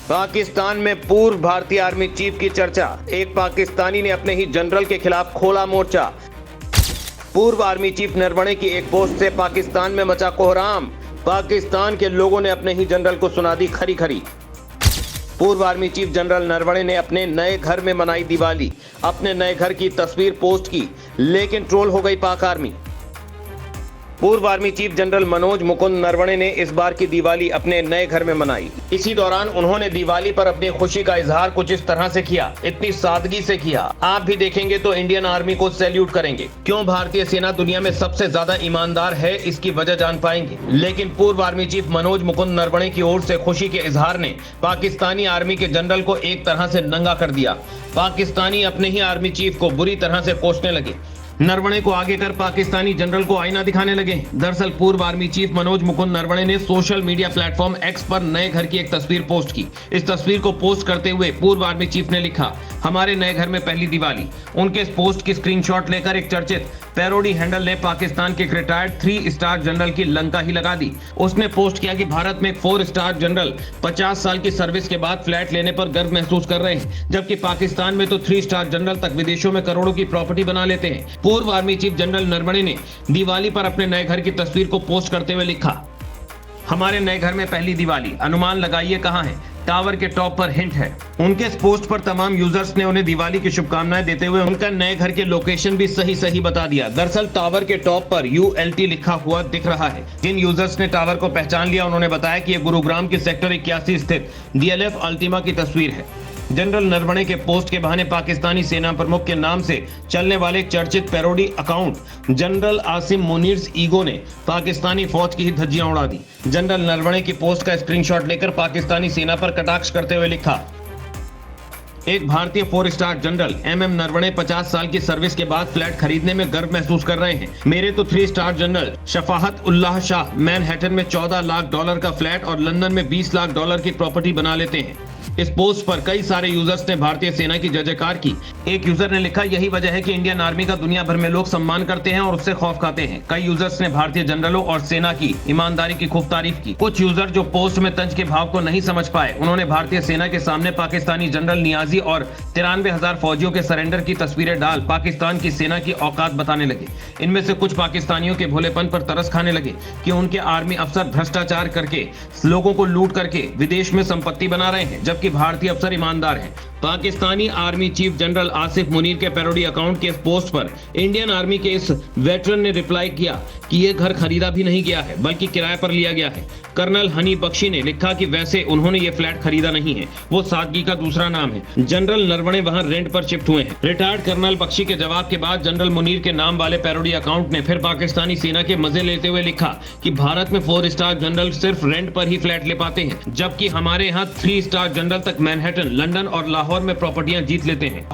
पाकिस्तान में पूर्व भारतीय आर्मी चीफ की चर्चा। एक पाकिस्तानी ने अपने ही जनरल के खिलाफ खोला मोर्चा। पूर्व आर्मी चीफ नरवणे की एक पोस्ट से पाकिस्तान में मचा कोहराम। पाकिस्तान के लोगों ने अपने ही जनरल को सुना दी खरी खरी। पूर्व आर्मी चीफ जनरल नरवणे ने अपने नए घर में मनाई दिवाली। अपने नए घर की तस्वीर पोस्ट की, लेकिन ट्रोल हो गई पाक आर्मी। पूर्व army chief general Manoj Mukund Naravane ने इस बार की दिवाली अपने नए घर में मनाई। इसी दौरान उन्होंने दिवाली पर अपनी खुशी का इजहार कुछ इस तरह से किया, इतनी सादगी से किया। आप भी देखेंगे तो इंडियन आर्मी को सैल्यूट करेंगे। क्यों भारतीय सेना दुनिया में सबसे ज्यादा ईमानदार है, इसकी वजह जान पाएंगे। लेकिन पूर्व आर्मी चीफ मनोज मुकुंद नरवणे की ओर से खुशी के इजहार ने पाकिस्तानी आर्मी के जनरल को एक तरह से नंगा कर दिया। पाकिस्तानी अपने ही आर्मी चीफ को बुरी तरह से कोसने लगे। नरवणे को आगे कर पाकिस्तानी जनरल को आईना दिखाने लगे। दरअसल पूर्व आर्मी चीफ मनोज मुकुंद नरवणे ने सोशल मीडिया प्लेटफॉर्म एक्स पर नए घर की एक तस्वीर पोस्ट की। इस तस्वीर को पोस्ट करते हुए पूर्व आर्मी चीफ ने लिखा, हमारे नए घर में पहली दिवाली। उनके इस पोस्ट की स्क्रीनशॉट लेकर एक चर्चित पैरोडी हैंडल ने पाकिस्तान के रिटायर्ड 3 स्टार जनरल की लंका ही लगा दी। उसने पोस्ट किया कि भारत में 4 स्टार जनरल 50 साल की सर्विस के बाद फ्लैट लेने पर गर्व महसूस कर रहे हैं, जबकि पाकिस्तान में तो 3 स्टार जनरल तक विदेशों में करोड़ों की प्रॉपर्टी बना लेते हैं। पूर्व आर्मी चीफ जनरल नरवणे ने दिवाली पर अपने नए घर की तस्वीर को पोस्ट करते हुए लिखा, हमारे नए घर में पहली दिवाली। अनुमान लगाइए कहां है? टावर के टॉप पर हिंट है। उनके इस पोस्ट पर तमाम यूजर्स ने उन्हें दिवाली की शुभकामनाएं देते हुए उनका नए घर के लोकेशन भी सही बता दिया। दरअसल टावर के टॉप पर ULT लिखा हुआ दिख रहा है। जिन यूजर्स ने टावर को पहचान लिया, उन्होंने बताया कि यह गुरुग्राम के सेक्टर 81 स्थित DLF अल्टीमा की तस्वीर है। जनरल नरवणे के पोस्ट के बहाने पाकिस्तानी सेना प्रमुख के नाम से चलने वाले चर्चित parody account general Asim Munir's ego ने पाकिस्तानी फौज की ही धज्जियां उड़ा दी। जनरल नरवणे की पोस्ट का स्क्रीनशॉट लेकर पाकिस्तानी सेना पर कटाक्ष करते हुए लिखा, एक भारतीय 4 स्टार जनरल MM नरवणे 50 साल की सर्विस के बाद फ्लैट खरीदने में गर्व महसूस कर रहे हैं। मेरे तो 3 star general Shafahat Ullah Shah Manhattan में $14 लाख का फ्लैट और लंदन में $20 लाख की प्रॉपर्टी बना लेते हैं। इस पोस्ट पर कई सारे यूजर्स ने भारतीय सेना की जय जयकार की। एक यूजर ने लिखा, यही वजह है कि इंडियन आर्मी का दुनिया भर में लोग सम्मान करते हैं और उससे खौफ खाते हैं। कई यूजर्स ने भारतीय जनरलों और सेना की ईमानदारी की खूब तारीफ की। कुछ यूजर जो पोस्ट में तंज के भाव को नहीं समझ पाए, उन्होंने भारतीय सेना के सामने पाकिस्तानी जनरल नियाजी और 93,000 फौजियों के सरेंडर की तस्वीरें डाल पाकिस्तान की सेना की औकात बताने लगे। इनमें से कुछ पाकिस्तानियों के भोलेपन पर तरस खाने लगे कि उनके आर्मी अफसर भ्रष्टाचार करके लोगों को लूट करके विदेश में संपत्ति बना रहे हैं, जबकि भारतीय अफसर ईमानदार हैं। Pakistani army chief general Asif Munir के पैरोडी अकाउंट के इस पोस्ट पर इंडियन आर्मी के इस वेटरन ने रिप्लाई किया कि यह घर खरीदा भी नहीं गया है, बल्कि किराए पर लिया गया है। कर्नल हनी बख्शी ने लिखा कि वैसे उन्होंने ये फ्लैट खरीदा नहीं है, वो सादगी का दूसरा नाम है। जनरल नरवणे वहां रेंट पर शिफ्ट हुए हैं। रिटायर्ड कर्नल बख्शी के जवाब के बाद जनरल मुनीर के नाम वाले पैरोडी अकाउंट ने फिर पाकिस्तानी सेना के मजे लेते हुए लिखा कि भारत में 4 स्टार जनरल सिर्फ रेंट पर ही फ्लैट ले पाते हैं, जबकि हमारे यहाँ 3 स्टार जनरल तक मैनहट्टन, लंदन और लाहौर में प्रॉपर्टियां जीत लेते हैं।